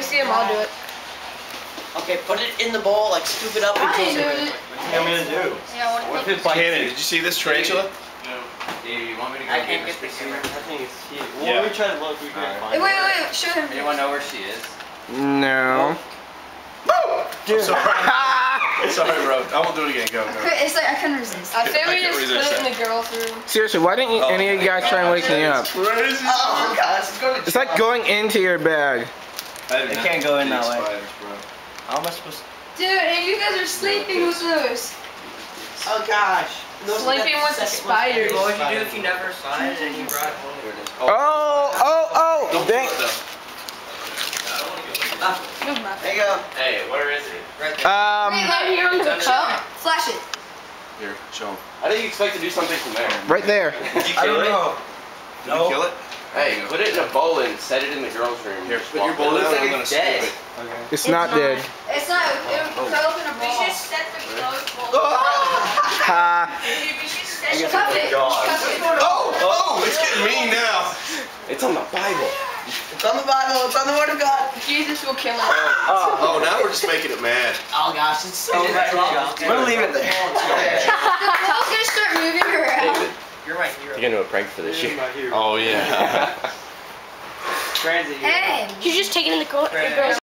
see him, I'll do it. Okay, put it in the bowl, like scoop it up and I ain't doing it. What do you want me to do? Yeah, What if it bites Cannon, you? did you see this tarantula? No. Dave, you want me to go I can't get the I camera. think it's here. Yeah. Well, we try to look. We can't find Wait, it. wait, show him. Anyone know where she is? No. Dude. Sorry, bro. I won't do it again. Go, go. It's like I couldn't resist. I think we I can't just resist put that. the girl through. Seriously, why didn't any of you guys try and wake me up? Crazy. Oh gosh, it's going to It's like going into your bag. It can't go in that way. Spiders, bro. How am I supposed to? Dude, and you guys are sleeping with those. Oh gosh. Sleeping with the spiders. What would you do if you never saw it and you brought it home? Oh, dang. Move my There you go. Hey, where is it? Right there. right here under the cup. Flash it. Here, show him. How do you expect to do something from there? Right there. Did you I kill don't it? know. Did you kill it? Hey, put it in a bowl and set it in the girls' room. Here, put your It bowl looks down. like I'm gonna it's scoop dead. it. Okay. It's not dead. It's not. It fell up in a ball. We should set the clothes bowl. Ha. We should set the Cup it. Cup it. Oh, it's getting mean now. It's on the Bible. It's on the Bible. It's on the Word of God. Jesus will kill him. Oh, now we're just making it mad. Oh gosh, it's so bad. I'm gonna leave it there. The ball's gonna start moving around. David, You're my hero. you're gonna do a prank for this year. My hero. Oh, yeah. Transit. Hey. You're just taking in the girls.